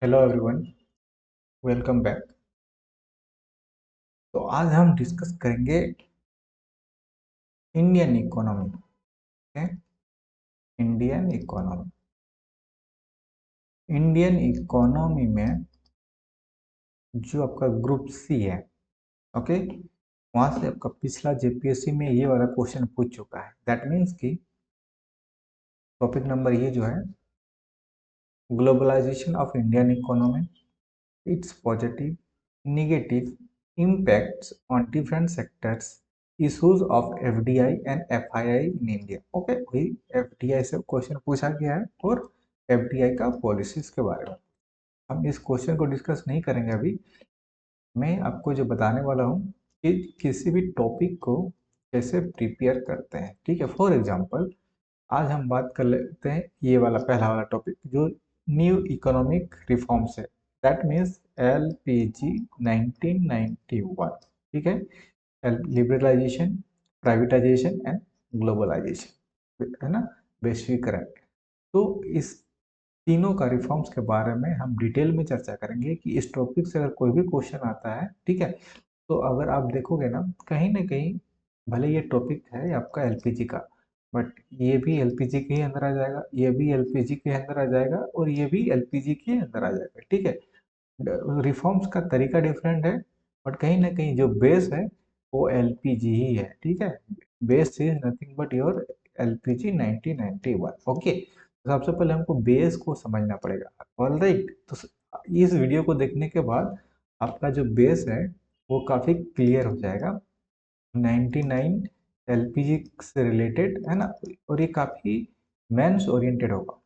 Hello everyone, welcome back. तो आज हम डिस्कस करेंगे इंडियन इकोनॉमी। है इंडियन इकोनॉमी। इंडियन इकोनॉमी में जो आपका ग्रुप सी है, ओके, वहां से आपका पिछला जेपीएससी में ये वाला क्वेश्चन पूछ चुका है। दैट मीन्स कि टॉपिक नंबर ये जो है, globalization of Indian economy, its positive, negative impacts on different sectors, issues of FDI and FII in India। Okay, वही FDI से क्वेश्चन पूछा गया है और FDI का पॉलिसीज के बारे में हम इस क्वेश्चन को डिस्कस नहीं करेंगे अभी। मैं आपको जो बताने वाला हूँ कि किसी भी टॉपिक को कैसे प्रिपेयर करते हैं। ठीक है, फॉर एग्जांपल आज हम बात कर लेते हैं ये वाला पहला वाला टॉपिक जो न्यू इकोनॉमिक रिफॉर्म्स है। That means LPG 1991। ठीक है, लिबरलाइजेशन, प्राइवेटाइजेशन एंड ग्लोबलाइजेशन, है ना, वैश्वीकरण। तो इस तीनों का रिफॉर्म्स के बारे में हम डिटेल में चर्चा करेंगे कि इस टॉपिक से अगर कोई भी क्वेश्चन आता है, ठीक है, तो अगर आप देखोगे ना कहीं भले ये टॉपिक है आपका एलपीजी का, बट ये भी एलपीजी के ही अंदर आ जाएगा, ये भी एलपीजी के अंदर आ जाएगा और ये भी एलपीजी के अंदर आ जाएगा। ठीक है, रिफॉर्म्स का तरीका डिफरेंट है, बट कहीं ना कहीं जो बेस है वो एलपीजी ही है। ठीक है, base is nothing but your LPG 1991। Okay, सबसे पहले हमको बेस को समझना पड़ेगा। ऑलराइट, तो इस वीडियो को देखने के बाद आपका जो बेस है वो काफ़ी क्लियर हो जाएगा। 99 एलपीजी से रिलेटेड है ना, और ये काफ़ी मेंस ओरिएंटेड होगा।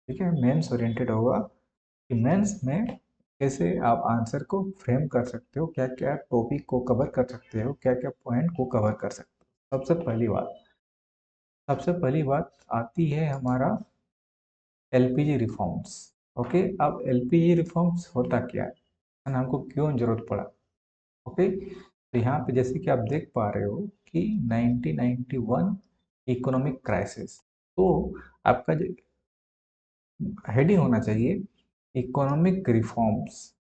ठीक है, मेंस ओरिएंटेड होगा कि मेंस में कैसे आप आंसर को फ्रेम कर सकते हो, क्या क्या टॉपिक को कवर कर सकते हो, क्या क्या पॉइंट को कवर कर सकते हो। सबसे पहली बात आती है हमारा एलपीजी रिफॉर्म्स। ओके, अब एलपीजी रिफॉर्म्स होता क्या है ना, हमको क्यों जरूरत पड़ा। ओके, तो यहाँ पे जैसे कि आप देख पा रहे हो कि 1991 इकोनॉमिक क्राइसिस, तो आपका जो हेडिंग होना चाहिए economic reforms,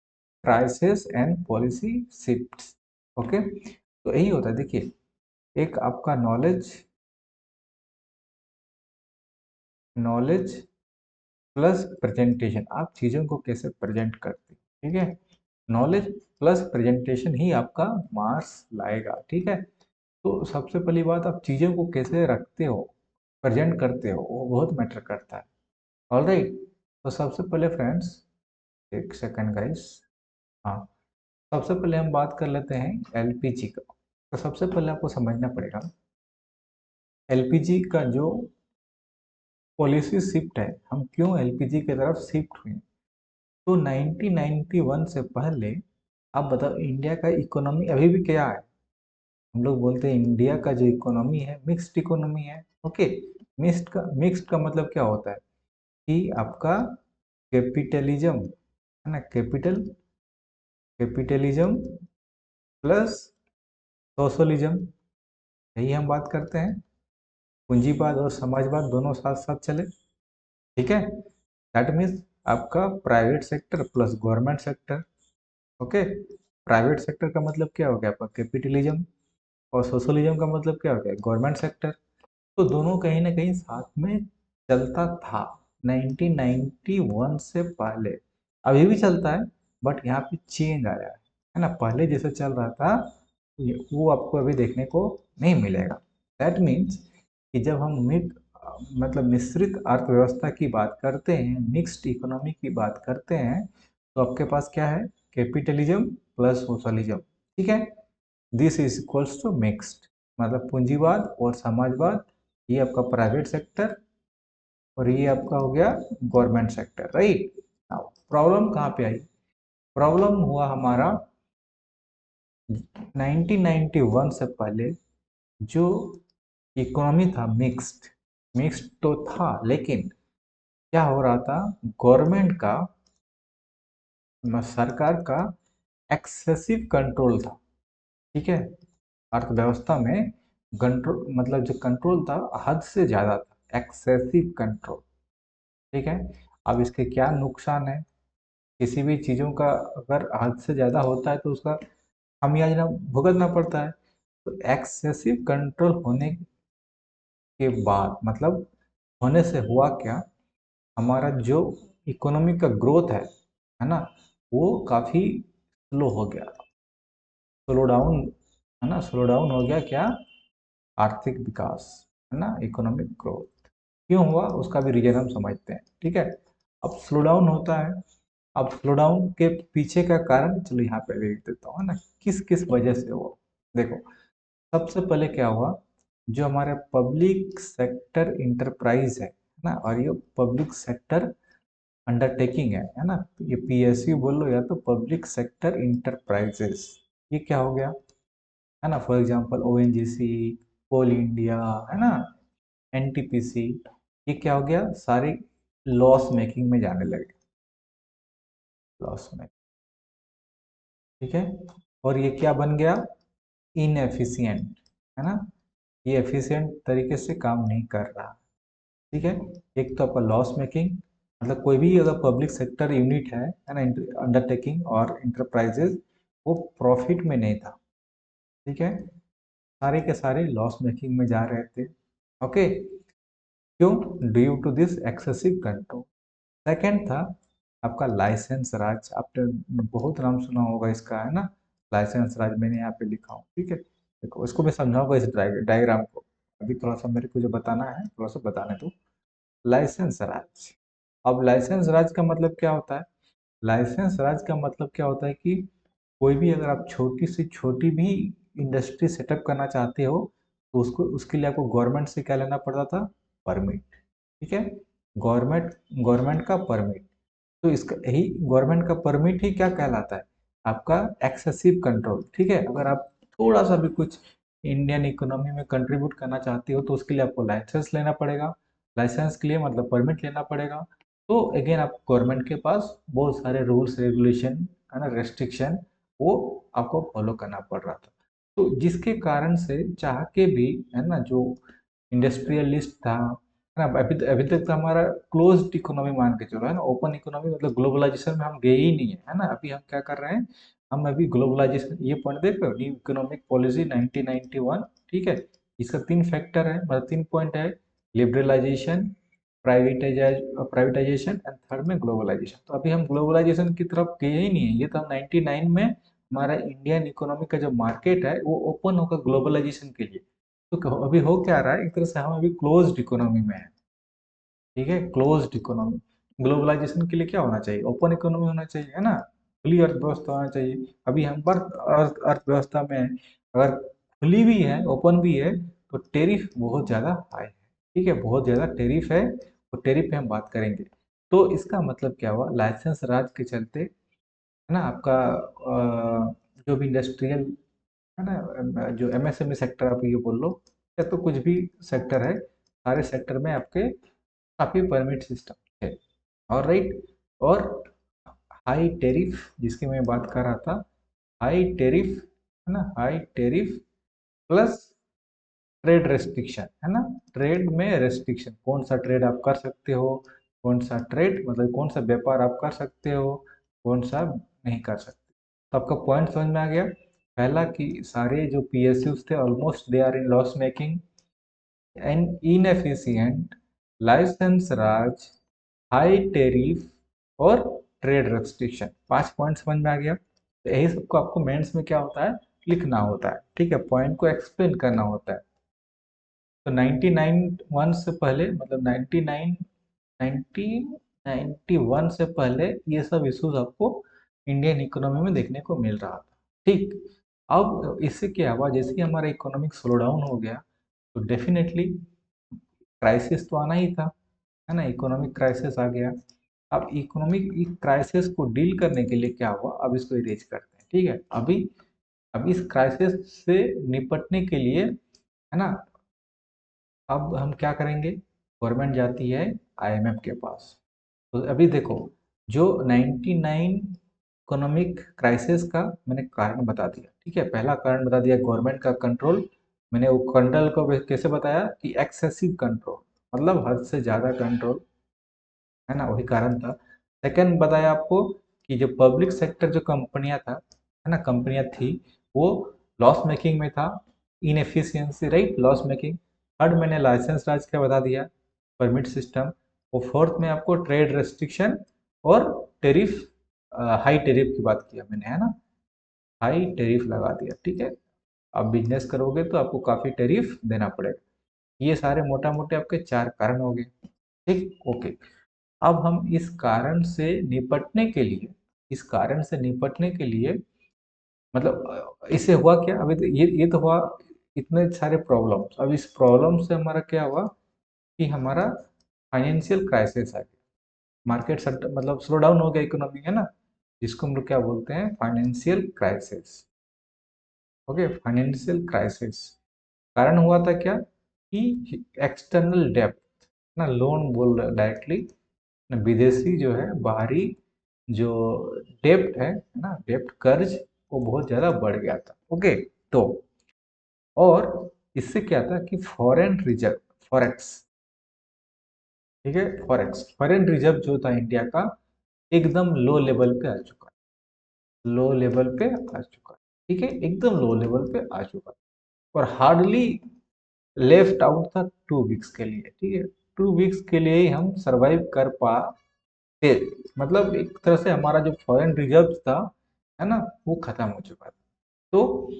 crisis and policy shifts. Okay, तो यही होता है। देखिए, एक आपका नॉलेज नॉलेज प्लस प्रेजेंटेशन, आप चीज़ों को कैसे प्रेजेंट करते हैं। ठीक है, नॉलेज प्लस प्रेजेंटेशन ही आपका मार्क्स लाएगा। ठीक है, तो सबसे पहली बात, आप चीज़ों को कैसे रखते हो, प्रेजेंट करते हो, वो बहुत मैटर करता है। ऑलराइट, तो सबसे पहले फ्रेंड्स, एक सेकंड गाइस। हाँ, सबसे पहले हम बात कर लेते हैं एलपीजी का। तो सबसे पहले आपको समझना पड़ेगा एलपीजी का जो पॉलिसी शिफ्ट है, हम क्यों एलपीजी की तरफ शिफ्ट हुए। तो 1991 से पहले आप बताओ इंडिया का इकोनॉमी अभी भी क्या है। हम लोग बोलते हैं इंडिया का जो इकोनॉमी है मिक्स्ड इकोनॉमी है। ओके, मिक्स्ड का मतलब क्या होता है कि आपका कैपिटलिज्म, है ना, कैपिटलिज्म प्लस सोशलिज्म, यही हम बात करते हैं। पूंजीवाद और समाजवाद दोनों साथ साथ चले। ठीक है, दैट मीन्स आपका private sector plus government sector. Okay, private sector का मतलब क्या हो गया आपका कैपिटलिज्म, और सोशलिज्म का मतलब क्या हो गया गवर्नमेंट सेक्टर। तो दोनों कहीं ना कहीं साथ में चलता था 1991 से पहले। अभी भी चलता है, बट यहाँ पे चेंज आया है ना, पहले जैसे चल रहा था वो आपको अभी देखने को नहीं मिलेगा। दैट मीन्स कि जब हम मतलब मिश्रित अर्थव्यवस्था की बात करते हैं, मिक्स्ड इकोनॉमी की बात करते हैं, तो आपके पास क्या है, कैपिटलिज्म प्लस सोशलिज्म। ठीक है, this is equals to mixed, मतलब पूंजीवाद और समाजवाद, ये आपका प्राइवेट सेक्टर और ये आपका हो गया government sector. Right, now problem कहाँ पे आई, प्रॉब्लम हुआ हमारा 1991 से पहले जो इकोनॉमी था मिक्स्ड। मिक्स्ड तो था, लेकिन क्या हो रहा था, गवर्नमेंट का, सरकार का एक्सेसिव कंट्रोल था। ठीक है, अर्थव्यवस्था में कंट्रोल, मतलब जो कंट्रोल था हद से ज़्यादा था, एक्सेसिव कंट्रोल। ठीक है, अब इसके क्या नुकसान है, किसी भी चीज़ों का अगर हद से ज़्यादा होता है तो उसका खामियाजा भुगतना पड़ता है। तो एक्सेसिव कंट्रोल होने के बाद मतलब होने से हुआ क्या, हमारा जो इकोनॉमी का ग्रोथ है ना, वो काफ़ी स्लो हो गया, स्लो डाउन, है ना, स्लो डाउन हो गया क्या, आर्थिक विकास, है ना, इकोनॉमिक ग्रोथ। क्यों हुआ उसका भी रीजन हम समझते हैं, ठीक है। अब स्लो डाउन होता है, अब स्लो डाउन के पीछे का कारण चलो यहाँ पे लिख देता हूँ, है ना, किस किस वजह से हुआ। देखो, सबसे पहले क्या हुआ, जो हमारे पब्लिक सेक्टर इंटरप्राइज है ना, और ये पब्लिक सेक्टर अंडरटेकिंग है ना, ये पीएसयू बोल लो या तो पब्लिक सेक्टर इंटरप्राइजेस, ये क्या हो गया, है ना, for example ONGC, coal India, है ना, एनटीपीसी, ये क्या हो गया, सारी लॉस मेकिंग में जाने लगे, लॉस में, ठीक है। और ये क्या बन गया, इनएफिशिएंट, है ना, ये एफिशिएंट तरीके से काम नहीं कर रहा, ठीक है। एक तो आपका लॉस मेकिंग, मतलब कोई भी अगर पब्लिक सेक्टर यूनिट है ना, अंडरटेकिंग और इंटरप्राइजेज, वो प्रॉफिट में नहीं था, ठीक है, सारे के सारे लॉस मेकिंग में जा रहे थे, ओके। क्यों, due to this excessive control. Second था आपका लाइसेंस राज, आपने बहुत नाम सुना होगा इसका, है ना, लाइसेंस राज, मैंने यहाँ पे लिखा हूँ, ठीक है। देखो इसको मैं समझाऊंगा इस डायग्राम को, अभी थोड़ा सा मेरे को जो बताना है थोड़ा सा बताने दो। लाइसेंस राज, अब लाइसेंस राज का मतलब क्या होता है, लाइसेंस राज का मतलब क्या होता है कि कोई भी अगर आप छोटी से छोटी भी इंडस्ट्री सेटअप करना चाहते हो तो उसको उसके लिए आपको गवर्नमेंट से क्या लेना पड़ता था, परमिट, ठीक है, गवर्नमेंट गवर्नमेंट का परमिट। तो इसका यही गवर्नमेंट का परमिट ही क्या कहलाता है, आपका एक्सेसिव कंट्रोल, ठीक है। अगर आप थोड़ा सा भी कुछ इंडियन इकोनॉमी में कंट्रीब्यूट करना चाहते हो तो उसके लिए आपको लाइसेंस लेना पड़ेगा, लाइसेंस के लिए मतलब परमिट लेना पड़ेगा। तो अगेन आप गवर्नमेंट के पास बहुत सारे रूल्स रेगुलेशन, है ना, रेस्ट्रिक्शन, वो आपको फॉलो करना पड़ रहा था। तो जिसके कारण से चाह के भी, है ना, जो इंडस्ट्रियलिस्ट था, है ना, अभी तक तो हमारा क्लोज्ड इकोनॉमी मान के चलो, है ना, ओपन इकोनॉमी मतलब ग्लोबलाइजेशन में हम गए ही नहीं है ना, अभी हम क्या कर रहे हैं, हम अभी ग्लोबलाइजेशन, ये पॉइंट देख रहे हो, न्यू इकोनॉमिक पॉलिसी 1991, ठीक है। इसका 3 फैक्टर है, मतलब 3 पॉइंट है, लिबरलाइजेशन, प्राइवेटाइजेशन एंड थर्ड में ग्लोबलाइजेशन। तो अभी हम ग्लोबलाइजेशन की तरफ गए ही नहीं है, ये तो हम 99 में हमारा इंडियन इकोनॉमी का जो मार्केट है वो ओपन होगा ग्लोबलाइजेशन के लिए। तो अभी हो क्या रहा है, एक तरह से हम अभी क्लोज्ड इकोनॉमी में है, ठीक है, क्लोज्ड इकोनॉमी। ग्लोबलाइजेशन के लिए क्या होना चाहिए, ओपन इकोनॉमी होना चाहिए, है ना, खुली अर्थव्यवस्था होना चाहिए। अभी हम पर अर्थव्यवस्था में है, अगर खुली भी है, ओपन भी है, तो टेरिफ बहुत ज़्यादा हाई है, ठीक है, बहुत ज़्यादा टेरिफ है, और टेरिफ पे हम बात करेंगे। तो इसका मतलब क्या हुआ, लाइसेंस राज के चलते, है ना, आपका जो भी इंडस्ट्रियल, है ना, जो एमएसएमई सेक्टर आप ये बोल लो, या तो कुछ भी सेक्टर है, सारे सेक्टर में आपके काफ़ी परमिट सिस्टम है, और राइट, और हाई टेरिफ जिसकी मैं बात कर रहा था, हाई टेरिफ, है ना, high tariff plus trade restriction, है ना, ट्रेड में रेस्ट्रिक्शन, कौन सा ट्रेड आप कर सकते हो, कौन सा ट्रेड मतलब कौन सा व्यापार आप कर सकते हो, कौन सा नहीं कर सकते। तो आपका पॉइंट समझ में आ गया, पहला कि सारे जो पीएसयूज थे almost they are in loss making and inefficient, licence Raj, high tariff और ट्रेड रेस्ट्रिक्शन, 5 पॉइंट समझ में आ गया। तो यही सबको आपको मेंस में क्या होता है, लिखना होता है, ठीक है, पॉइंट को एक्सप्लेन करना होता है। तो 99 से पहले मतलब 99 1991 से पहले ये सब इश्यूज आपको इंडियन इकोनॉमी में देखने को मिल रहा था, ठीक। अब इससे क्या हुआ, जैसे कि हमारा इकोनॉमिक स्लो डाउन हो गया तो डेफिनेटली क्राइसिस तो आना ही था, है ना, इकोनॉमिक क्राइसिस आ गया। अब इकोनॉमिक क्राइसिस को डील करने के लिए क्या हुआ, अब इसको इरेज करते हैं, ठीक है। अब इस क्राइसिस से निपटने के लिए, है ना, अब हम क्या करेंगे, गवर्नमेंट जाती है आईएमएफ के पास। तो अभी देखो, जो 99 इकोनॉमिक क्राइसिस का मैंने कारण बता दिया, ठीक है, पहला कारण बता दिया गवर्नमेंट का कंट्रोल, मैंने वो कंट्रोल को कैसे बताया कि एक्सेसिव कंट्रोल, मतलब हद से ज़्यादा कंट्रोल, है ना, वही कारण था। सेकंड बताया आपको कि जो पब्लिक सेक्टर जो कंपनियां था, है ना, कंपनियां थी, वो लॉस मेकिंग में था, inefficiency, right, loss making. Third मैंने लाइसेंस राज का बता दिया, परमिट सिस्टम। और फोर्थ में आपको ट्रेड रेस्ट्रिक्शन और टेरिफ, हाई टेरिफ की बात किया मैंने, है ना, हाई टेरिफ लगा दिया, ठीक है। आप बिजनेस करोगे तो आपको काफी टेरिफ देना पड़ेगा। ये सारे मोटा मोटे आपके चार कारण हो गए, ठीक, ओके। अब हम इस कारण से निपटने के लिए, इस कारण से निपटने के लिए, मतलब इससे हुआ क्या, अभी तो ये तो हुआ, इतने सारे प्रॉब्लम्स। अब इस प्रॉब्लम से हमारा क्या हुआ कि हमारा फाइनेंशियल क्राइसिस आ गया, मार्केट मतलब स्लो डाउन हो गया इकोनॉमी, है ना, जिसको हम लोग क्या बोलते हैं, financial crisis. Okay, financial crisis कारण हुआ था क्या कि एक्सटर्नल डेब्ट ना, लोन बोल रहे डायरेक्टली, विदेशी जो है, बाहरी जो डेब्ट है ना, डेब्ट कर्ज, वो बहुत ज्यादा बढ़ गया था। ओके, तो और इससे क्या था कि फॉरेन रिजर्व, फॉरेक्स, ठीक है, फॉरेक्स, फॉरेन रिजर्व जो था इंडिया का, एकदम लो लेवल पे आ चुका है, लो लेवल पे आ चुका है, ठीक है, एकदम लो लेवल पे आ चुका है। और हार्डली लेफ्ट आउट था 2 वीक्स के लिए, ठीक है, 2 वीक्स के लिए ही हम सरवाइव कर पाते। मतलब एक तरह से हमारा जो फॉरेन रिजर्व था, है ना, वो खत्म हो चुका था। तो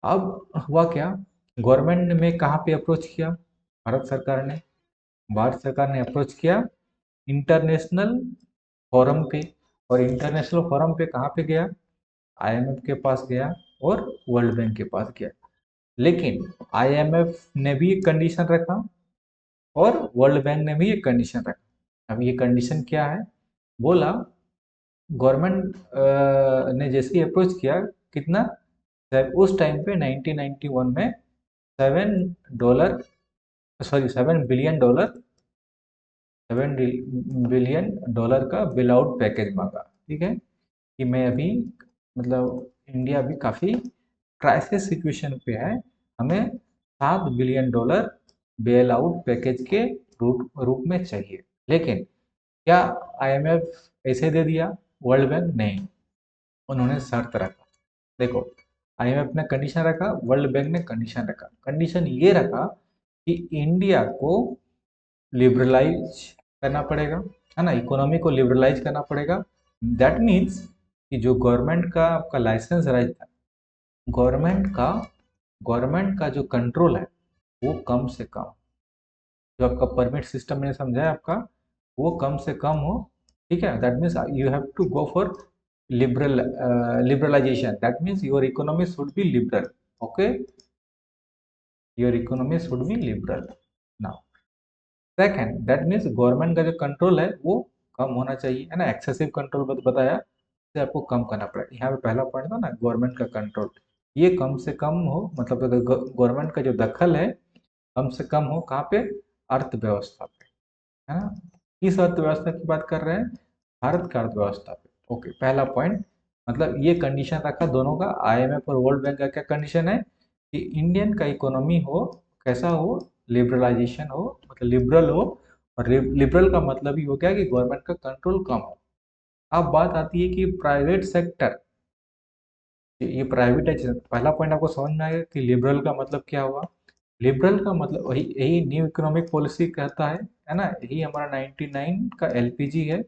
अब हुआ क्या, गवर्नमेंट ने कहाँ पे अप्रोच किया, भारत सरकार ने, भारत सरकार ने अप्रोच किया इंटरनेशनल फोरम पे। और इंटरनेशनल फोरम पे कहाँ पे गया, आईएमएफ के पास गया और वर्ल्ड बैंक के पास गया। लेकिन आईएमएफ ने भी एक कंडीशन रखा और वर्ल्ड बैंक ने भी एक कंडीशन रखा। अब ये कंडीशन क्या है, बोला, गवर्नमेंट ने जैसे ही अप्रोच किया, कितना, उस टाइम पे 1991 में 7 dollar, sorry 7 billion dollar, 7 billion dollar का बिल आउट पैकेज मांगा, ठीक है, कि मैं अभी, मतलब इंडिया अभी काफ़ी क्राइसिस सिचुएशन पे है, हमें 7 billion dollar bail out package के रूप में चाहिए। लेकिन क्या आईएमएफ ऐसे दे दिया, वर्ल्ड बैंक नहीं, उन्होंने शर्त रखा। देखो, आईएमएफ ने कंडीशन रखा, वर्ल्ड बैंक ने कंडीशन रखा। कंडीशन ये रखा कि इंडिया को लिबरलाइज करना पड़ेगा, है ना, इकोनॉमी को लिबरलाइज करना पड़ेगा। दैट मीन्स कि जो गवर्नमेंट का आपका लाइसेंस राइट था, गवर्नमेंट का गवर्नमेंट का जो कंट्रोल है, वो कम से कम, जो आपका परमिट सिस्टम मैंने समझाया आपका, वो कम से कम हो, ठीक है। That means you have to go for liberalization. That means your economy should be liberal. Okay, your economy should be liberal. Now second, that means government का जो कंट्रोल है वो कम होना चाहिए, है ना, एक्सेसिव कंट्रोल बताया, इसे आपको कम करना पड़ेगा। यहाँ पे पहला पॉइंट था ना, गवर्नमेंट का कंट्रोल, ये कम से कम हो, मतलब गवर्नमेंट का जो दखल है कम से कम हो, कहाँ पे, अर्थव्यवस्था पे, है ना। किस अर्थव्यवस्था की बात कर रहे हैं, भारत का अर्थव्यवस्था पे। ओके, पहला पॉइंट, मतलब ये कंडीशन रखा दोनों का, आईएमएफ और वर्ल्ड बैंक का क्या कंडीशन है कि इंडियन का इकोनॉमी हो, कैसा हो, लिबरलाइजेशन हो, मतलब लिबरल हो। और लिबरल का मतलब ही हो गया कि गवर्नमेंट का कंट्रोल कम हो। अब बात आती है कि प्राइवेट सेक्टर, ये प्राइवेटाइजेशन, पहला पॉइंट आपको समझ में आएगा कि लिबरल का मतलब क्या हुआ। लिबरल का मतलब वही, यही न्यू इकोनॉमिक पॉलिसी कहता है ना, यही हमारा 99 का एलपीजी है।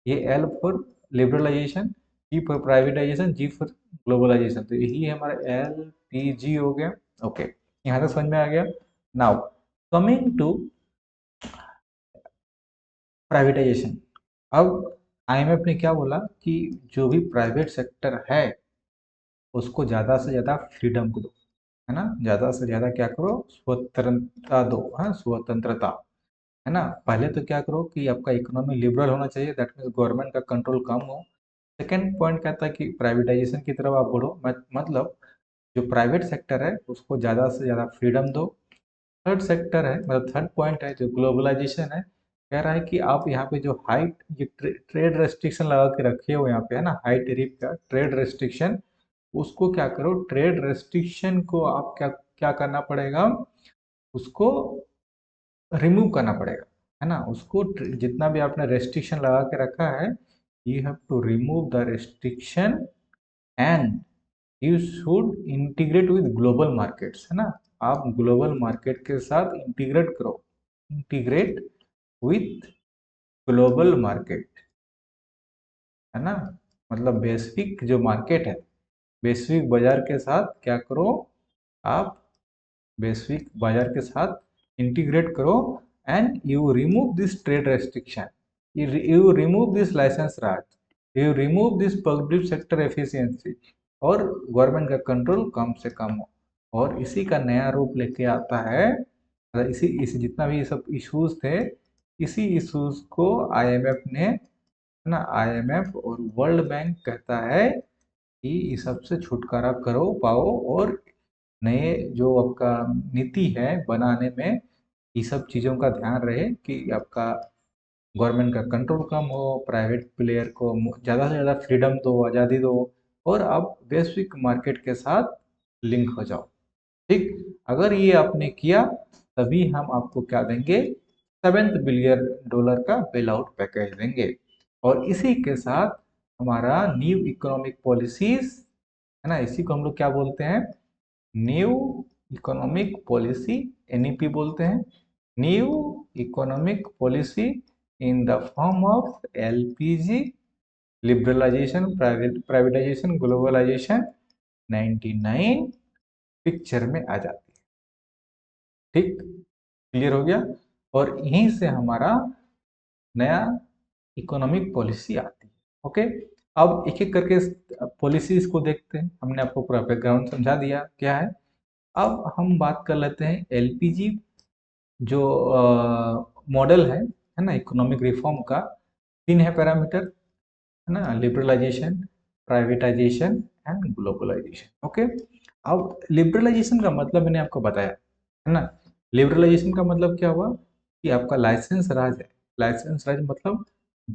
ये L for liberalization, G for privatization, G for globalization, तो यही हमारा एलपीजी हो गया। ओके, यहाँ तक समझ में आ गया। Now coming to privatization. अब आईएमएफ ने क्या बोला कि जो भी प्राइवेट सेक्टर है उसको ज़्यादा से ज़्यादा फ्रीडम को दो, है ना, ज़्यादा से ज़्यादा क्या करो, स्वतंत्रता दो, हाँ, स्वतंत्रता, है ना। पहले तो क्या करो कि आपका इकोनॉमी लिबरल होना चाहिए, दैट मीन्स गवर्नमेंट का कंट्रोल कम हो। सेकेंड पॉइंट कहता है कि प्राइवेटाइजेशन की तरफ आप बढ़ो, मतलब जो प्राइवेट सेक्टर है उसको ज़्यादा से ज़्यादा फ्रीडम दो। थर्ड सेक्टर है, मतलब थर्ड पॉइंट है जो ग्लोबलाइजेशन है, कह रहा है कि आप यहाँ पे जो हाइट, ये ट्रेड रेस्ट्रिक्शन लगा के रखे हो यहाँ पे, है ना, हाई टेरिफ का ट्रेड रेस्ट्रिक्शन, उसको क्या करो, ट्रेड रेस्ट्रिक्शन को आप क्या क्या करना पड़ेगा, उसको रिमूव करना पड़ेगा, है ना, उसको जितना भी आपने रेस्ट्रिक्शन लगा के रखा है, you have to remove the restriction and you should integrate with global markets, है ना। आप ग्लोबल मार्केट के साथ इंटीग्रेट करो, इंटीग्रेट विथ ग्लोबल मार्केट, है ना। मतलब वैश्विक जो मार्केट है, वैश्विक बाजार के साथ क्या करो, आप वैश्विक बाजार के साथ इंटीग्रेट करो and you remove this trade restriction, you remove this licence raj, you remove this public sector efficiency और गवर्नमेंट का कंट्रोल कम से कम हो। और इसी का नया रूप लेके आता है, मतलब इसी जितना भी सब इश्यूज थे, इसी इश्यूज को आईएमएफ ने, है ना, आईएमएफ और वर्ल्ड बैंक कहता है कि इस सब से छुटकारा करो पाओ और नए जो आपका नीति है बनाने में ये सब चीज़ों का ध्यान रहे कि आपका गवर्नमेंट का कंट्रोल कम हो, प्राइवेट प्लेयर को ज़्यादा से ज़्यादा फ्रीडम दो, आज़ादी दो और आप वैश्विक मार्केट के साथ लिंक हो जाओ। ठीक, अगर ये आपने किया तभी हम आपको क्या देंगे, $7 बिलियन का बेल आउट पैकेज देंगे। और इसी के साथ हमारा न्यू इकोनॉमिक पॉलिसीज, है ना, इसी को हम लोग क्या बोलते हैं, न्यू इकोनॉमिक पॉलिसी, एनईपी बोलते हैं। New economic policy in the form of LPG, liberalization, privatization, globalization 99 picture में आ जाती है। ठीक, क्लियर हो गया। और यहीं से हमारा नया इकोनॉमिक पॉलिसी आती है। ओके, अब एक एक करके पॉलिसीज को देखते हैं। हमने आपको पूरा बैकग्राउंड समझा दिया क्या है। अब हम बात कर लेते हैं एलपीजी जो मॉडल है ना, इकोनॉमिक रिफॉर्म का। तीन है पैरामीटर, है ना, liberalization, privatization and globalization. Okay, अब लिबरलाइजेशन का मतलब मैंने आपको बताया, है ना। लिबरलाइजेशन का मतलब क्या हुआ कि आपका लाइसेंस राज है। लाइसेंस राज मतलब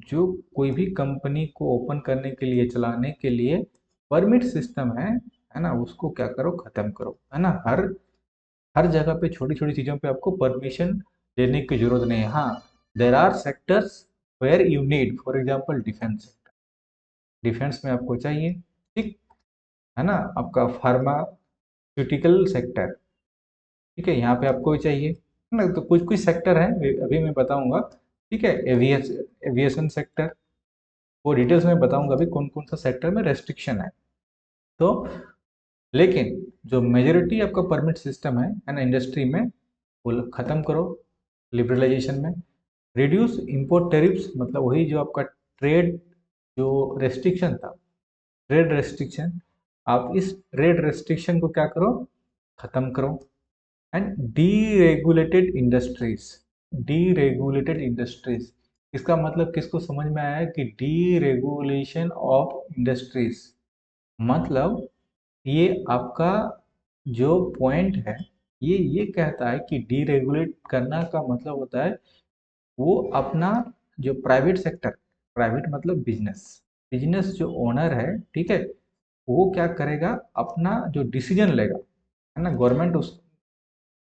जो कोई भी कंपनी को ओपन करने के लिए, चलाने के लिए परमिट सिस्टम है ना, उसको क्या करो, खत्म करो, है ना। हर हर जगह पे छोटी छोटी चीज़ों पे आपको परमिशन लेने की जरूरत नहीं है। हाँ, there are sectors where you need, for example defence, defence में आपको चाहिए, ठीक, है ना। आपका फार्मास्यूटिकल सेक्टर, ठीक है, यहाँ पे आपको चाहिए, है ना। तो कुछ कुछ सेक्टर है, अभी मैं बताऊंगा, ठीक है। एविएशन सेक्टर, वो डिटेल्स में बताऊंगा अभी कौन कौन सा सेक्टर में रेस्ट्रिक्शन है। तो लेकिन जो मेजोरिटी आपका परमिट सिस्टम है ना, इंडस्ट्री में, वो खत्म करो लिबरलाइजेशन में। रिड्यूस इंपोर्ट टेरिफ्स, मतलब वही जो आपका ट्रेड जो रेस्ट्रिक्शन था, ट्रेड रेस्ट्रिक्शन, आप इस ट्रेड रेस्ट्रिक्शन को क्या करो, खत्म करो। And deregulated industries, deregulated industries, इसका मतलब किसको समझ में आया है कि डीरेगुलेशन ऑफ इंडस्ट्रीज मतलब ये आपका जो पॉइंट है, ये कहता है कि डीरेगुलेट करना का मतलब होता है वो अपना जो प्राइवेट सेक्टर, प्राइवेट मतलब बिजनेस, बिजनेस जो ओनर है, ठीक है, वो क्या करेगा, अपना जो डिसीजन लेगा, है ना, गवर्नमेंट उस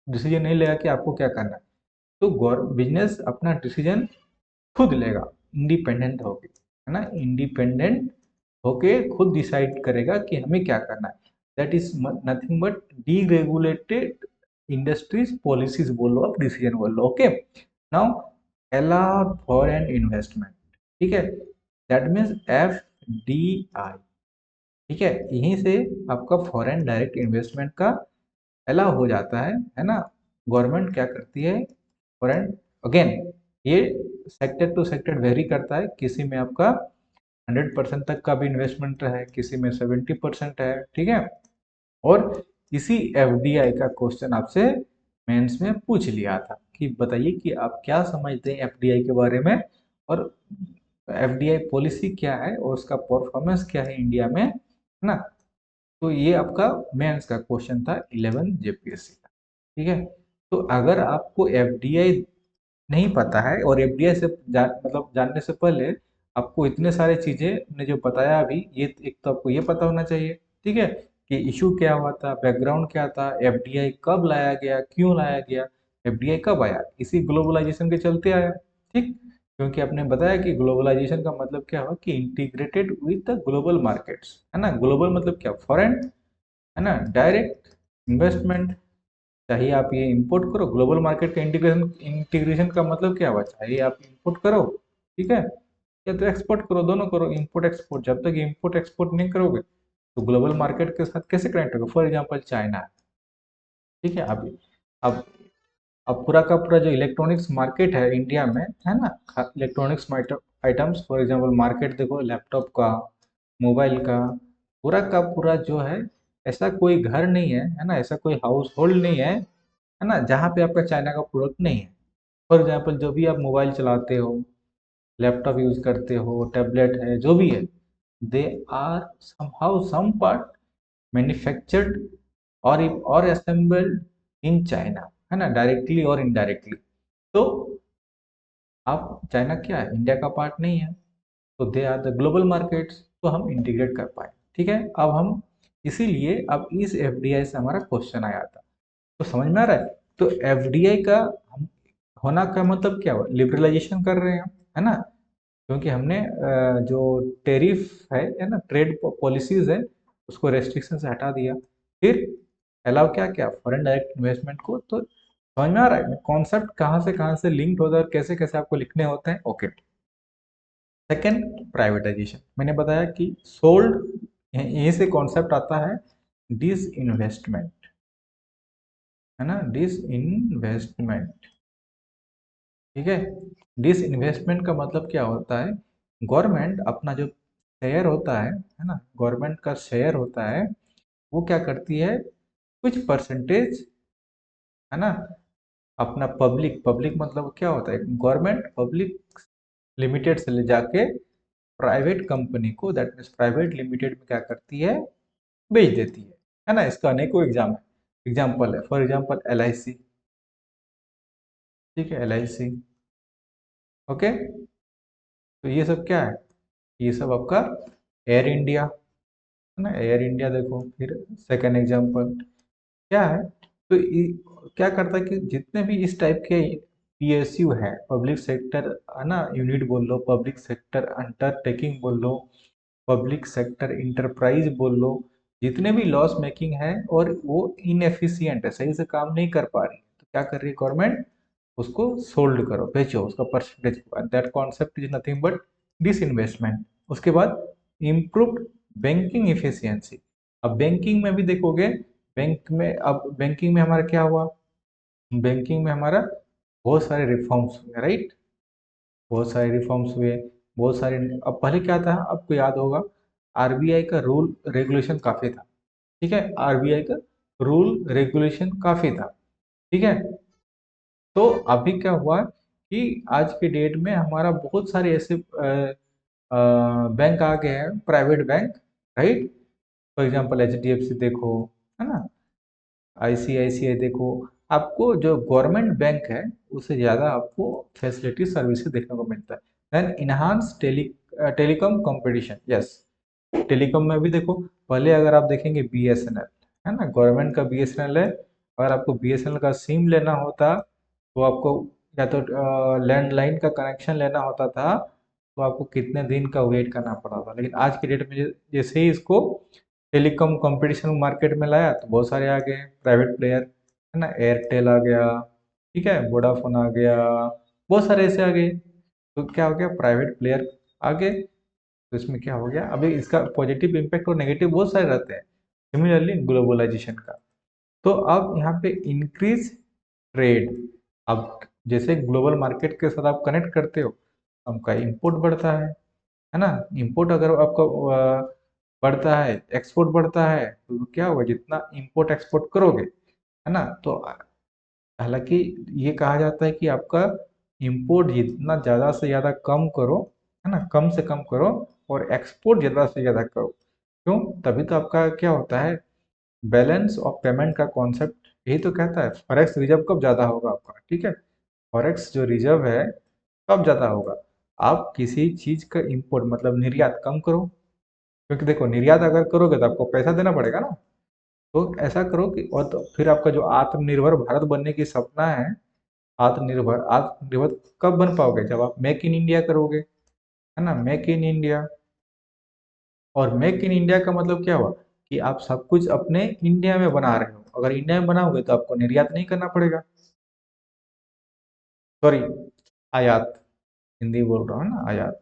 डिसीजन नहीं लेगा कि आपको क्या करना है। तो बिजनेस अपना डिसीजन खुद लेगा, इंडिपेंडेंट होके, है ना, इंडिपेंडेंट होके खुद डिसाइड करेगा कि हमें क्या करना है। That is nothing but deregulated industries policies बोल लो, आप डिसीजन बोल लो। Okay, now allowed foreign investment, ठीक है, दैट मीन्स एफडीआई, ठीक है। यहीं से आपका फॉरेन डायरेक्ट इन्वेस्टमेंट का अलाउ हो जाता है ना। गवर्नमेंट क्या करती है, फॉरेन, अगेन ये सेक्टर टू सेक्टर वेरी करता है, किसी में आपका 100% तक का भी इन्वेस्टमेंट है, किसी में 70% है, ठीक है। और इसी एफडीआई का क्वेश्चन आपसे मेंस में पूछ लिया था कि बताइए कि आप क्या समझते हैं एफडीआई के बारे में, और एफडीआई पॉलिसी क्या है और उसका परफॉर्मेंस क्या है इंडिया में, है ना। तो ये आपका मेंस का क्वेश्चन था 11 जेपीएससी का, ठीक है। तो अगर आपको एफडीआई नहीं पता है और एफडीआई से मतलब जानने से पहले आपको इतने सारे चीजें ने जो बताया अभी, ये एक तो आपको ये पता होना चाहिए, ठीक है, कि इशू क्या हुआ था, बैकग्राउंड क्या था, एफडीआई कब लाया गया, क्यों लाया गया, एफडीआई कब आया, इसी ग्लोबलाइजेशन के चलते आया, ठीक। क्योंकि आपने बताया कि ग्लोबलाइजेशन का मतलब क्या हुआ कि integrated with the global markets, है ना। ग्लोबल मतलब क्या, फॉरेन, है ना, डायरेक्ट इन्वेस्टमेंट। चाहिए आप ये इंपोर्ट करो, ग्लोबल मार्केट का इंटीग्रेशन, इंटीग्रेशन का मतलब क्या हुआ, चाहिए आप इंपोर्ट करो, ठीक है, या तो एक्सपोर्ट करो, दोनों करो, इंपोर्ट एक्सपोर्ट। जब तक इंपोर्ट एक्सपोर्ट नहीं करोगे तो ग्लोबल मार्केट के साथ कैसे कनेक्ट होगा। फॉर एग्जांपल चाइना, ठीक है। अब अब पूरा का पूरा जो इलेक्ट्रॉनिक्स मार्केट है इंडिया में, है ना, electronics items, for example market देखो, लैपटॉप का, मोबाइल का पूरा जो है, ऐसा कोई घर नहीं है ना, ऐसा कोई हाउस होल्ड नहीं है ना, जहाँ पे आपका चाइना का प्रोडक्ट नहीं है। फॉर एग्जांपल जो भी आप मोबाइल चलाते हो, लैपटॉप यूज करते हो, टैबलेट है, जो भी है, they are somehow some part manufactured और असेंबल्ड इन चाइना, है ना, डायरेक्टली और इनडायरेक्टली। तो आप, चाइना क्या है, इंडिया का पार्ट नहीं है, तो they are the global markets, तो हम इंटीग्रेट कर पाए, ठीक है। अब हम, इसीलिए अब इस एफडीआई से हमारा क्वेश्चन आया था, तो समझ में आ रहा है। तो एफडीआई का हम होना का मतलब क्या हुआ, लिबरलाइजेशन कर रहे हैं हम, है ना, क्योंकि हमने जो टेरिफ है ना, ट्रेड पॉलिसीज है, उसको रेस्ट्रिक्शन से हटा दिया। फिर अलाउ क्या क्या, फॉरेन डायरेक्ट इन्वेस्टमेंट को। तो समझ में आ रहा है कॉन्सेप्ट कहाँ से लिंक्ड होता है और कैसे कैसे आपको लिखने होते हैं। ओके। सेकेंड, प्राइवेटाइजेशन, मैंने बताया कि सोल्ड, यहीं से कॉन्सेप्ट आता है डिस इन्वेस्टमेंट, है ना, डिस इन्वेस्टमेंट, ठीक है। डिस इन्वेस्टमेंट का मतलब क्या होता है, गवर्नमेंट अपना जो शेयर होता है ना, गवर्नमेंट का शेयर होता है, वो क्या करती है, कुछ परसेंटेज, है ना, अपना पब्लिक, पब्लिक मतलब क्या होता है, गवर्नमेंट पब्लिक लिमिटेड से ले जाके प्राइवेट कंपनी को, दैट मीन्स प्राइवेट लिमिटेड में क्या करती है, बेच देती है ना। इसका अनेकों एग्जाम्पल है, फॉर एग्जाम्पल एल आई सी, ठीक है, एल आई सी, ओके। तो ये सब क्या है, ये सब आपका एयर इंडिया, है ना, एयर इंडिया देखो। फिर सेकेंड एग्जाम्पल क्या है, तो क्या करता है कि जितने भी इस टाइप के पीएसयू है, पब्लिक सेक्टर, है ना, यूनिट बोल लो, पब्लिक सेक्टर अंडरटेकिंग बोल लो, पब्लिक सेक्टर इंटरप्राइज बोल लो, जितने भी लॉस मेकिंग है और वो इनएफिशिएंट है, सही से काम नहीं कर पा रही, तो क्या कर रही है गवर्नमेंट, उसको सोल्ड करो, बेचो, उसका percentage. That concept is nothing but disinvestment. उसके बाद इम्प्रूव्ड बैंकिंग इफिशियंसी। अब बैंकिंग में भी देखोगे, बैंक में, अब बैंकिंग में हमारा क्या हुआ, बैंकिंग में हमारा बहुत सारे रिफॉर्म्स हुए, राइट, बहुत सारे रिफॉर्म्स हुए, बहुत सारे। अब पहले क्या था, आपको याद होगा, आरबीआई का रूल रेगुलेशन काफ़ी था, ठीक है, आरबीआई का रूल रेगुलेशन काफ़ी था, ठीक है। तो अभी क्या हुआ कि आज के डेट में हमारा बहुत सारे ऐसे बैंक आ गए हैं, private bank, right. For example HDFC देखो, है ना, आईसीआईसीआई देखो। आपको जो गवर्नमेंट बैंक है उससे ज़्यादा आपको फैसिलिटी सर्विसेज देखने को मिलता है। Then enhance telecom competition, yes, telecom में भी देखो, पहले अगर आप देखेंगे बीएसएनएल, है ना, गवर्नमेंट का बीएसएनएल है, अगर आपको बीएसएनएल का सिम लेना होता तो आपको, या तो लैंडलाइन का कनेक्शन लेना होता था, तो आपको कितने दिन का वेट करना पड़ा था। लेकिन आज के डेट में जैसे ही इसको टेलीकॉम कंपटीशन मार्केट में लाया तो बहुत सारे आ गए प्राइवेट प्लेयर, है ना, एयरटेल आ गया, ठीक है, वोडाफोन आ गया, बहुत सारे ऐसे आ गए। तो क्या हो गया, प्राइवेट प्लेयर आ गए, तो इसमें क्या हो गया, अभी इसका पॉजिटिव इम्पैक्ट और नेगेटिव बहुत सारे रहते हैं। सिमिलरली ग्लोबलाइजेशन का, तो अब यहाँ पे इंक्रीज ट्रेड। अब जैसे ग्लोबल मार्केट के साथ आप कनेक्ट करते हो, आपका इंपोर्ट बढ़ता है ना। इंपोर्ट अगर आपका बढ़ता है, एक्सपोर्ट बढ़ता है, तो क्या होगा, जितना इंपोर्ट एक्सपोर्ट करोगे, है ना, तो हालांकि ये कहा जाता है कि आपका इंपोर्ट जितना ज़्यादा से ज़्यादा कम करो, है ना, कम से कम करो, और एक्सपोर्ट ज़्यादा से ज़्यादा करो। क्यों, तभी तो आपका क्या होता है, बैलेंस ऑफ पेमेंट का कॉन्सेप्ट यही तो कहता है, फॉरेक्स रिजर्व कब ज़्यादा होगा आपका, ठीक है, फॉरेक्स जो रिजर्व है कब ज़्यादा होगा, आप किसी चीज़ का इंपोर्ट मतलब निर्यात कम करो। क्योंकि देखो, निर्यात अगर करोगे तो आपको पैसा देना पड़ेगा ना, तो ऐसा करो कि, और तो फिर आपका जो आत्मनिर्भर भारत बनने की सपना है, आत्मनिर्भर आत्मनिर्भर कब बन पाओगे? जब आप मेक इन इंडिया करोगे, है ना, मेक इन इंडिया। और मेक इन इंडिया का मतलब क्या हुआ कि आप सब कुछ अपने इंडिया में बना रहे हो। अगर इंडिया में बनाओगे तो आपको निर्यात नहीं करना पड़ेगा, सॉरी, आयात, हिंदी बोल रहा हूँ ना, आयात,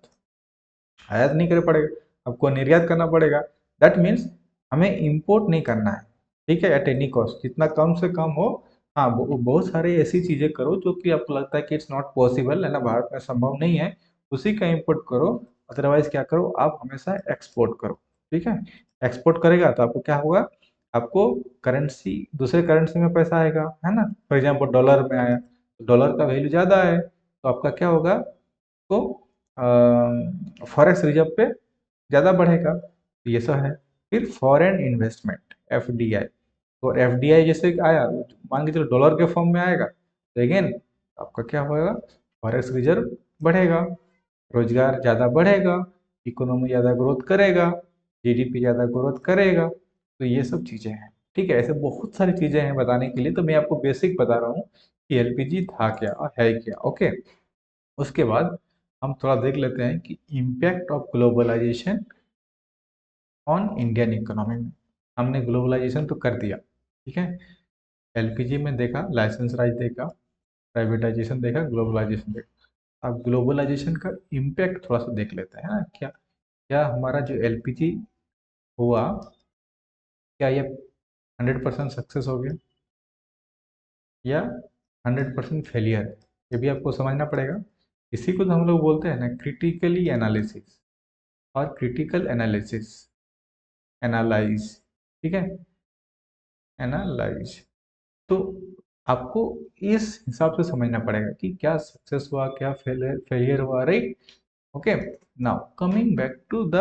आयात नहीं करना पड़ेगा, आपको निर्यात करना पड़ेगा। दैट मीन्स हमें इंपोर्ट नहीं करना है, ठीक है, एट एनी कॉस्ट, जितना कम से कम हो। हाँ, बहुत सारी ऐसी चीजें करो जो कि आपको लगता है कि इट्स नॉट पॉसिबल, है ना, भारत में संभव नहीं है, उसी का इंपोर्ट करो। अदरवाइज क्या करो, आप हमेशा एक्सपोर्ट करो, ठीक है। एक्सपोर्ट करेगा तो आपको क्या होगा, आपको करेंसी, दूसरे करेंसी में पैसा आएगा, है ना। फॉर एग्जाम्पल डॉलर में आया तो डॉलर का वैल्यू ज्यादा है, तो आपका क्या होगा, तो फॉरेक्स रिजर्व पे ज़्यादा बढ़ेगा, तो ये सब है। फिर फॉरेन इन्वेस्टमेंट, एफडीआई, तो एफडीआई जैसे कि आया, मान के चलो डॉलर के फॉर्म में आएगा, तो अगेन आपका क्या होगा, फॉरेक्स रिजर्व बढ़ेगा, रोजगार ज़्यादा बढ़ेगा, इकोनॉमी ज़्यादा ग्रोथ करेगा, जीडीपी ज़्यादा ग्रोथ करेगा। तो ये सब चीज़ें हैं, ठीक है। ऐसे बहुत सारी चीज़ें हैं बताने के लिए, तो मैं आपको बेसिक बता रहा हूँ कि एलपीजी था क्या और है क्या, ओके। उसके बाद हम थोड़ा देख लेते हैं कि impact of globalization on Indian economy में। हमने ग्लोबलाइजेशन तो कर दिया, ठीक है, एलपीजी में देखा, लाइसेंस राइज देखा, प्राइवेटाइजेशन देखा, ग्लोबलाइजेशन देखा। अब ग्लोबलाइजेशन का इम्पैक्ट थोड़ा सा देख लेते हैं ना, क्या क्या हमारा जो एलपीजी हुआ, क्या ये 100% सक्सेस हो गया या 100% फेलियर है, ये भी आपको समझना पड़ेगा। इसी को तो हम लोग बोलते हैं ना क्रिटिकली एनालिसिस, और क्रिटिकल एनालिसिस, एनालाइज, ठीक है, एनालाइज। तो आपको इस हिसाब से समझना पड़ेगा कि क्या सक्सेस हुआ, क्या फेलियर फेलियर हुआ, right. Okay, now coming back to the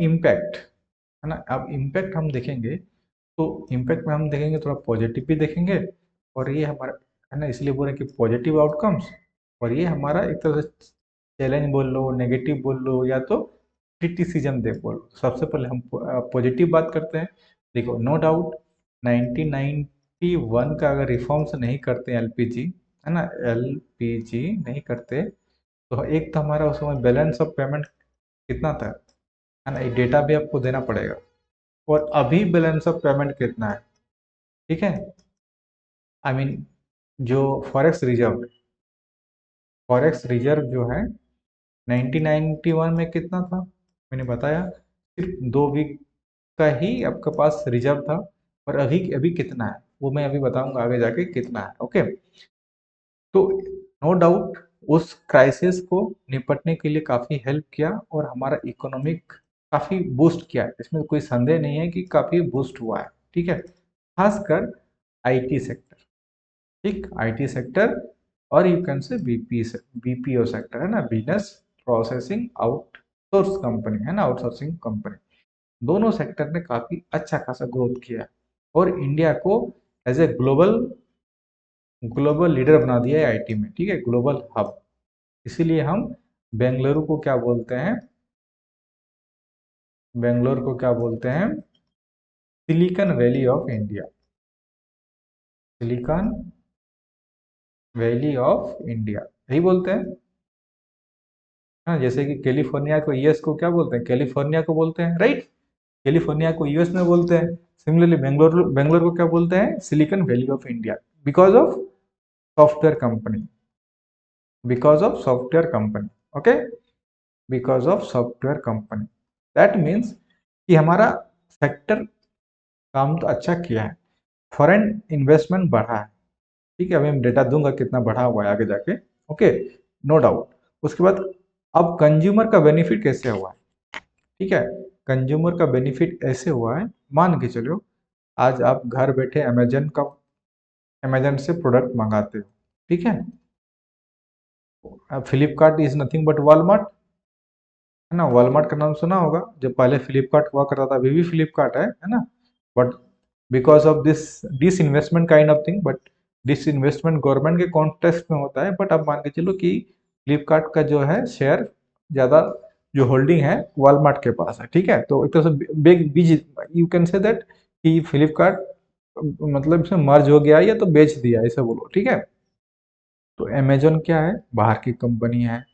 impact, है ना। अब इम्पैक्ट हम देखेंगे, तो इम्पैक्ट में हम देखेंगे थोड़ा पॉजिटिव भी देखेंगे, और ये हमारा, है ना, इसलिए बोल रहे हैं कि पॉजिटिव आउटकम्स, और ये हमारा एक तरह से चैलेंज बोल लो, नेगेटिव बोल लो, या तो क्रिटिसिज्म दे बोल लो। सबसे पहले हम पॉजिटिव बात करते हैं। देखो, नो डाउट 1991 का अगर रिफॉर्म्स नहीं करते एलपीजी, है ना, एलपीजी नहीं करते, तो एक तो हमारा उस समय बैलेंस ऑफ पेमेंट कितना था, है ना, ये डेटा भी आपको देना पड़ेगा। और अभी बैलेंस ऑफ पेमेंट कितना है, ठीक है, आई मीन जो फॉरेक्स रिजर्व, फॉरेक्स रिजर्व जो है 1991 में कितना था, मैंने बताया, सिर्फ 2 वीक का ही आपके पास रिजर्व था। और अभी अभी कितना है वो मैं अभी बताऊंगा आगे जाके कितना है, ओके। तो नो डाउट उस क्राइसिस को निपटने के लिए काफ़ी हेल्प किया, और हमारा इकोनॉमिक काफ़ी बूस्ट किया है, इसमें कोई संदेह नहीं है कि काफ़ी बूस्ट हुआ है, ठीक है, खासकर आईटी सेक्टर, ठीक, आईटी सेक्टर, और you can say BPO sector, है ना, बिजनेस प्रोसेसिंग आउटसोर्स कंपनी, है ना, आउटसोर्सिंग कंपनी, दोनों सेक्टर ने काफ़ी अच्छा खासा ग्रोथ किया है, और इंडिया को as a global global leader बना दिया है आईटी में, ठीक है, ग्लोबल हब। इसीलिए हम बेंगलुरु को क्या बोलते हैं, बेंगलोर को क्या बोलते हैं, silicon valley of India, silicon valley of India, यही बोलते हैं। हाँ, जैसे कि कैलिफोर्निया को, यूएस को क्या बोलते हैं, कैलिफोर्निया को बोलते हैं, राइट, कैलिफोर्निया को यूएस में बोलते हैं। सिमिलरली बेंगलोर बेंगलोर को क्या बोलते हैं, silicon valley of India, because of software company, because of software company, okay, because of software company. That means कि हमारा सेक्टर काम तो अच्छा किया है, फॉरेन इन्वेस्टमेंट बढ़ा है, ठीक है, अभी मैं डेटा दूंगा कितना बढ़ा हुआ है आगे जाके, ओके, नो डाउट। उसके बाद अब कंज्यूमर का बेनिफिट कैसे हुआ है, ठीक है, कंज्यूमर का बेनिफिट ऐसे हुआ है, मान के चलो आज आप घर बैठे अमेजन से प्रोडक्ट मंगाते हो, ठीक है, Flipkart is nothing but Walmart, है ना, वॉलमार्ट का नाम सुना होगा, जब पहले फ्लिपकार्ट हुआ करता था, अभी भी फ्लिपकार्ट है ना, but because of this disinvestment kind of thing, but disinvestment government के कॉन्टेक्स्ट में होता है, बट अब मान के चलो कि फ्लिपकार्ट का जो है शेयर ज़्यादा, जो होल्डिंग है वॉलमार्ट के पास है, ठीक है, तो एक तरह से बिग बिज, यू कैन से दैट कि फ्लिपकार्ट मतलब इसमें मर्ज हो गया या तो बेच दिया, ऐसे बोलो, ठीक है। तो अमेजोन क्या है, बाहर की कंपनी है।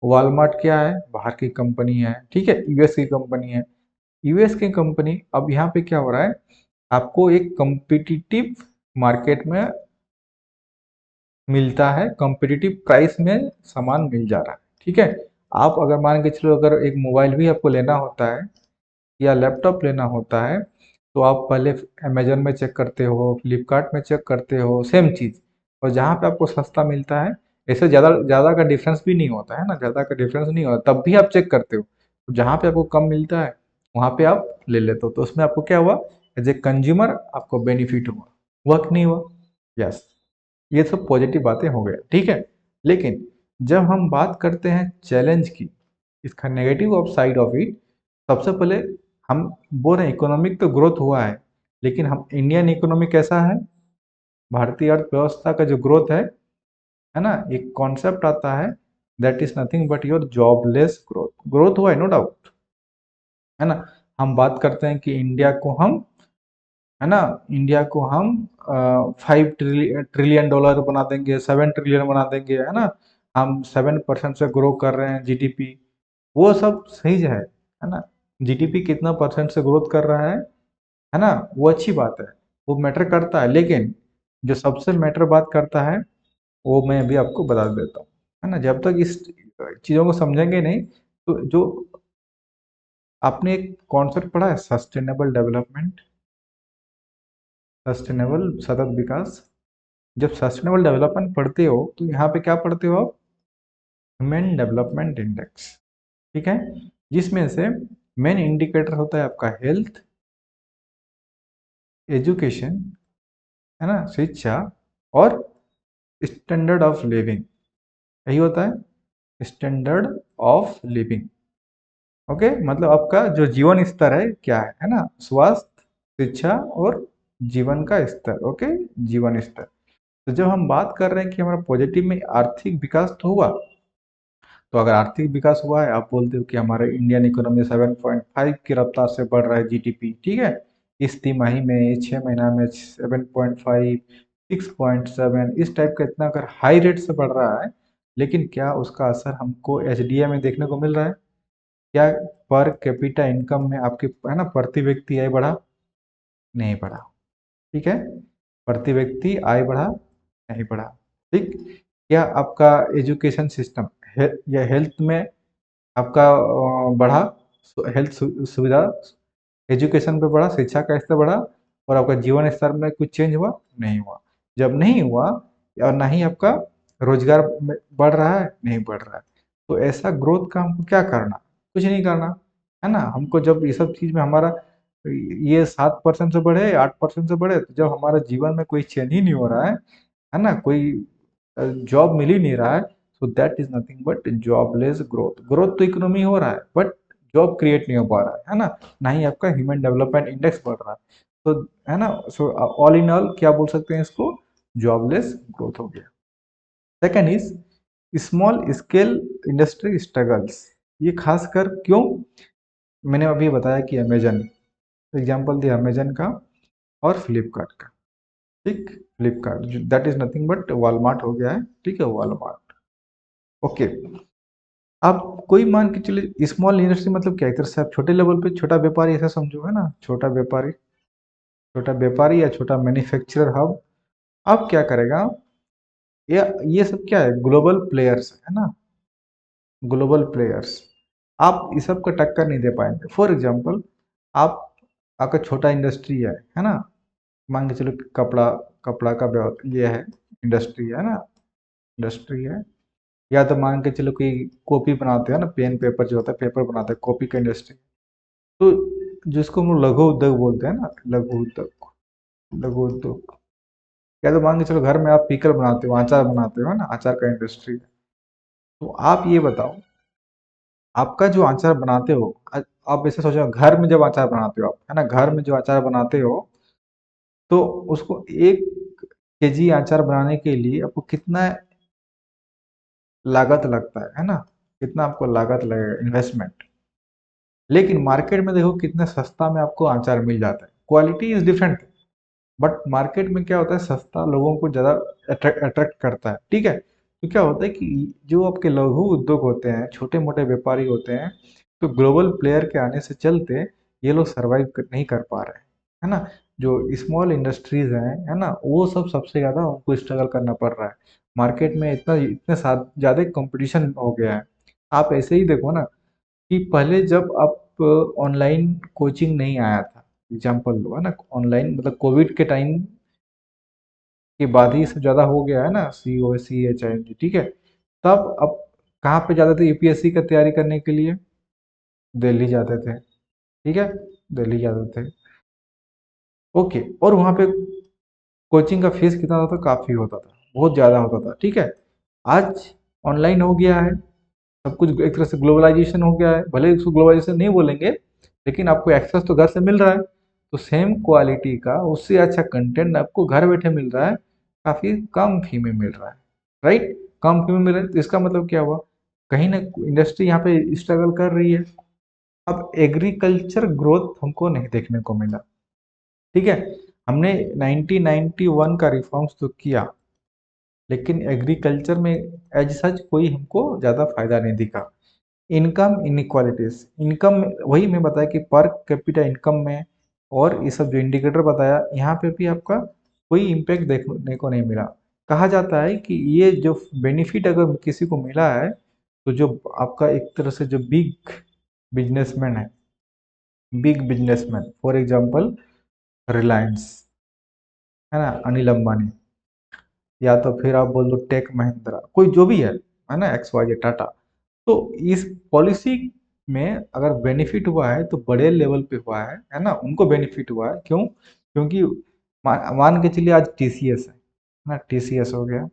वॉलमार्ट क्या है, बाहर की कंपनी है, ठीक है, यूएस की कंपनी है। यूएस की कंपनी, अब यहाँ पे क्या हो रहा है, आपको एक कम्पिटिटिव मार्केट में मिलता है, कॉम्पिटिटिव प्राइस में सामान मिल जा रहा है, ठीक है। आप अगर मान के चलो, अगर एक मोबाइल भी आपको लेना होता है या लैपटॉप लेना होता है, तो आप पहले अमेजन में चेक करते हो, फ्लिपकार्ट में चेक करते हो, सेम चीज़। और जहाँ पे आपको सस्ता मिलता है, ऐसे ज़्यादा ज़्यादा का डिफरेंस भी नहीं होता है ना, ज़्यादा का डिफरेंस नहीं होता, तब भी आप चेक करते हो। तो जहाँ पे आपको कम मिलता है, वहाँ पे आप ले लेते हो। तो उसमें आपको क्या हुआ, एज ए कंज्यूमर आपको बेनिफिट हुआ, हुआ कि नहीं हुआ? यस। ये सब पॉजिटिव बातें हो गए, ठीक है। लेकिन जब हम बात करते हैं चैलेंज की, इसका negative of side of it, सबसे पहले हम बोल रहे हैं इकोनॉमिक तो ग्रोथ हुआ है, लेकिन हम इंडियन इकोनॉमी कैसा है, भारतीय अर्थव्यवस्था का जो ग्रोथ है ना, एक कॉन्सेप्ट आता है, that is nothing but your jobless growth. Growth हुआ है, नो डाउट, है ना। हम बात करते हैं कि इंडिया को हम, है ना, इंडिया को हम 5 ट्रिलियन डॉलर बना देंगे, 7 ट्रिलियन बना देंगे, है ना। हम 7% से ग्रो कर रहे हैं जीडीपी, वो सब सही है ना। जीडीपी कितना परसेंट से ग्रोथ कर रहा है ना, वो अच्छी बात है, वो मैटर करता है। लेकिन जो सबसे मैटर बात करता है, वो मैं अभी आपको बता देता हूँ, है ना। जब तक इस चीज़ों को समझेंगे नहीं, तो जो आपने एक कॉन्सेप्ट पढ़ा है, सस्टेनेबल डेवलपमेंट, सस्टेनेबल सतत विकास। जब सस्टेनेबल डेवलपमेंट पढ़ते हो, तो यहाँ पे क्या पढ़ते हो आप, ह्यूमन डेवलपमेंट इंडेक्स, ठीक है। जिसमें से मेन इंडिकेटर होता है आपका हेल्थ, एजुकेशन, है ना, शिक्षा, और स्टैंडर्ड ऑफ लिविंग, यही होता है स्टैंडर्ड ऑफ लिविंग। ओके, मतलब आपका जो जीवन स्तर है क्या है ना, स्वास्थ्य, शिक्षा और जीवन का स्तर, ओके, जीवन स्तर। तो जब हम बात कर रहे हैं कि हमारा पॉजिटिव में आर्थिक विकास तो हुआ, तो अगर आर्थिक विकास हुआ है, आप बोलते हो कि हमारा इंडियन इकोनॉमी 7.5 की रफ्तार से बढ़ रहा है जीडीपी, ठीक है। इस तिमाही में, इस 6 महीना में 7.5, 6.7, इस टाइप का इतना अगर हाई रेट से बढ़ रहा है, लेकिन क्या उसका असर हमको एचडीआई में देखने को मिल रहा है? क्या पर कैपिटा इनकम में आपके, है ना, प्रति व्यक्ति आय बढ़ा? नहीं बढ़ा, ठीक है। प्रति व्यक्ति आय बढ़ा? नहीं बढ़ा, ठीक। क्या आपका एजुकेशन सिस्टम या हेल्थ में आपका बढ़ा, हेल्थ सुविधा, एजुकेशन पे बढ़ा, शिक्षा का स्तर बढ़ा, और आपका जीवन स्तर में कुछ चेंज हुआ? नहीं हुआ। जब नहीं हुआ, और ना ही आपका रोजगार बढ़ रहा है, नहीं बढ़ रहा है, तो ऐसा ग्रोथ का हमको क्या करना? कुछ नहीं करना, है ना। हमको जब ये सब चीज में हमारा ये 7% से बढ़े, 8% से बढ़े, तो जब हमारा जीवन में कोई चेंज ही नहीं हो रहा है ना, कोई जॉब मिल ही नहीं रहा है, so that is nothing but jobless growth. Growth तो इकोनॉमी हो रहा है, बट जॉब क्रिएट नहीं हो पा रहा है ना, ना ही आपका ह्यूमन डेवलपमेंट इंडेक्स बढ़ रहा है। तो है ना, सो ऑल इन ऑल क्या बोल सकते हैं इसको, जॉबलेस ग्रोथ हो गया। Second is small scale industry struggles. ये खासकर क्यों, मैंने अभी बताया कि अमेजन, एग्जाम्पल दिया अमेजन का और फ्लिपकार्ट का, ठीक। Flipkart that is nothing but Walmart हो गया है, ठीक है, वॉलमार्ट, ओके। आप कोई मान के चलिए, स्मॉल इंडस्ट्री मतलब क्या, एक तरह से आप छोटे लेवल पे छोटा व्यापारी ऐसा समझो, है ना, छोटा व्यापारी, छोटा व्यापारी या छोटा मैन्युफैक्चरर हब। अब क्या करेगा, ये सब क्या है, ग्लोबल प्लेयर्स, है ना, ग्लोबल प्लेयर्स। आप इस सब का टक्कर नहीं दे पाएंगे। फॉर एग्जांपल, आप, आपका छोटा इंडस्ट्री है ना, मान के चलो कपड़ा, कपड़ा का ये है, इंडस्ट्री है ना, इंडस्ट्री है। या तो मान के चलो कोई कॉपी बनाते हैं ना, पेन पेपर जो होता है, पेपर बनाते हैं, कॉपी का इंडस्ट्री। तो जिसको हम लोग लघु उद्योग बोलते हैं ना, लघु उद्योग, लघु उद्योग। या तो मान के चलो घर में आप पीकर बनाते हो, अचार बनाते हो, है ना, अचार का इंडस्ट्री। तो आप ये बताओ, आपका जो अचार बनाते हो, आप ऐसे सोचो, घर में जब अचार बनाते हो आप, है ना, घर में जो अचार बनाते हो, तो उसको 1 केजी अचार बनाने के लिए आपको कितना लागत लगता है ना, कितना आपको लागत लगेगा, इन्वेस्टमेंट। लेकिन मार्केट में देखो कितने सस्ता में आपको अचार मिल जाता है, quality is different, but market में क्या होता है, सस्ता लोगों को ज़्यादा अट्रैक्ट करता है, ठीक है। तो क्या होता है कि जो आपके लघु उद्योग होते हैं, छोटे मोटे व्यापारी होते हैं, तो ग्लोबल प्लेयर के आने से चलते ये लोग सर्वाइव नहीं कर पा रहे हैं, है ना। जो स्मॉल इंडस्ट्रीज हैं, है ना, वो सब सबसे ज़्यादा उनको स्ट्रगल करना पड़ रहा है। मार्केट में इतने ज़्यादा कंपटीशन हो गया है। आप ऐसे ही देखो ना कि पहले जब आप ऑनलाइन कोचिंग नहीं आया था, एग्जाम्पल लो, है ना, ऑनलाइन मतलब कोविड के टाइम के बाद ही सब ज़्यादा हो गया है ना, COCHIMG, ठीक है। तब अब कहाँ पे जाते थे यूपीएससी का तैयारी करने के लिए? दिल्ली जाते थे, ठीक है, दिल्ली जाते थे। ओके, और वहाँ पे कोचिंग का फीस कितना होता था? काफ़ी होता था, बहुत ज़्यादा होता था, ठीक है। आज ऑनलाइन हो गया है, सब कुछ एक तरह से ग्लोबलाइजेशन हो गया है, भले ही उसको ग्लोबलाइजेशन नहीं बोलेंगे, लेकिन आपको एक्सेस तो घर से मिल रहा है। तो सेम क्वालिटी का उससे अच्छा कंटेंट आपको घर बैठे मिल रहा है, काफ़ी कम फी में मिल रहा है, राइट। कम फी में मिल रहा है तो इसका मतलब क्या हुआ, कहीं ना इंडस्ट्री यहाँ पे स्ट्रगल कर रही है। अब एग्रीकल्चर ग्रोथ हमको नहीं देखने को मिला, ठीक है। हमने 1991 का रिफॉर्म्स तो किया, लेकिन एग्रीकल्चर में एज सच कोई हमको ज़्यादा फायदा नहीं दिखा। इनकम इनइक्वालिटीज, इनकम वही मैं बताया कि पर कैपिटा इनकम में, और ये सब जो इंडिकेटर बताया यहाँ पे भी आपका कोई इम्पैक्ट देखने को नहीं मिला। कहा जाता है कि ये जो बेनिफिट अगर किसी को मिला है, तो जो आपका एक तरह से जो बिजनेसमैन है, big businessman, for example Reliance, है ना, अनिल अंबानी, या तो फिर आप बोल दो टेक महिंद्रा, कोई जो भी है ना, XYZ टाटा। तो इस पॉलिसी में अगर बेनिफिट हुआ है तो बड़े लेवल पे हुआ है ना, उनको बेनिफिट हुआ है। क्यों? क्योंकि मान के चलिए आज TCS है ना, TCS हो गया,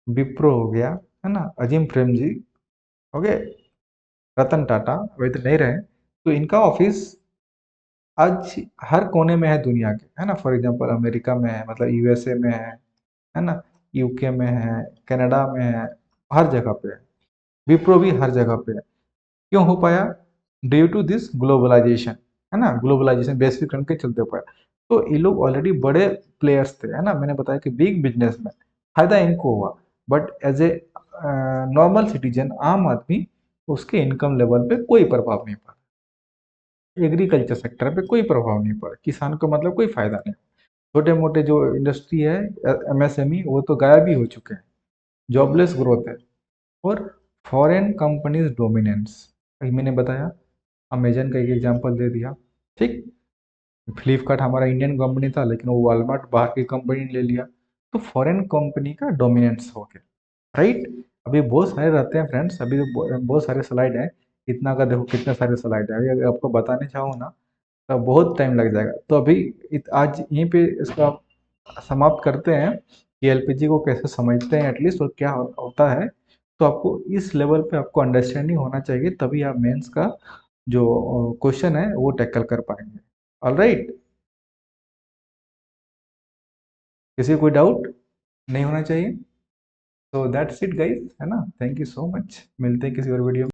विप्रो हो गया, है ना, अजीम प्रेमजी हो गए, रतन टाटा वे तो नहीं रहे, तो इनका ऑफिस आज हर कोने में है दुनिया के, है ना। फॉर एग्जांपल अमेरिका में है, मतलब USA में है ना, UK में है, कनाडा में है, हर जगह पे है। विप्रो भी हर जगह पे है। क्यों हो पाया? ड्यू टू दिस ग्लोबलाइजेशन, है ना, ग्लोबलाइजेशन वैश्वीकरण करके चलते हो पाया। तो ये लोग ऑलरेडी बड़े प्लेयर्स थे, है ना, मैंने बताया कि बिग बिजनेस में फायदा इनको हुआ, but as a normal citizen, आम आदमी, उसके इनकम लेवल पे कोई प्रभाव नहीं पड़ा। एग्रीकल्चर सेक्टर पे कोई प्रभाव नहीं पड़ा, किसान को मतलब कोई फायदा नहीं। छोटे मोटे जो इंडस्ट्री है, MSME, वो तो गायब ही हो चुके हैं, जॉबलेस ग्रोथ है। और फॉरेन कंपनीज डोमिनेंस, मैंने बताया, अमेजन का एक एग्जांपल दे दिया, ठीक। फ्लिपकार्ट हमारा इंडियन कंपनी था, लेकिन वो वॉलमार्ट बाहर की कंपनी ने ले लिया। तो फॉरेन कंपनी का डोमिनेंस हो गया, राइट। अभी बहुत सारे रहते हैं फ्रेंड्स, अभी तो बहुत सारे स्लाइड हैं, इतना का देखो कितने सारे स्लाइड है, अभी अगर आपको बताने चाहो ना तो बहुत टाइम लग जाएगा। तो अभी आज यहीं पे इसका समाप्त करते हैं कि LPG को कैसे समझते हैं एटलीस्ट, और क्या होता है। तो आपको इस लेवल पे आपको अंडरस्टैंडिंग होना चाहिए, तभी आप मेंस का जो क्वेश्चन है वो टैकल कर पाएंगे। ऑल राइट, किसी को कोई डाउट नहीं होना चाहिए। तो दैट्स इट गाइस, है ना, थैंक यू सो मच, मिलते हैं किसी और वीडियो में।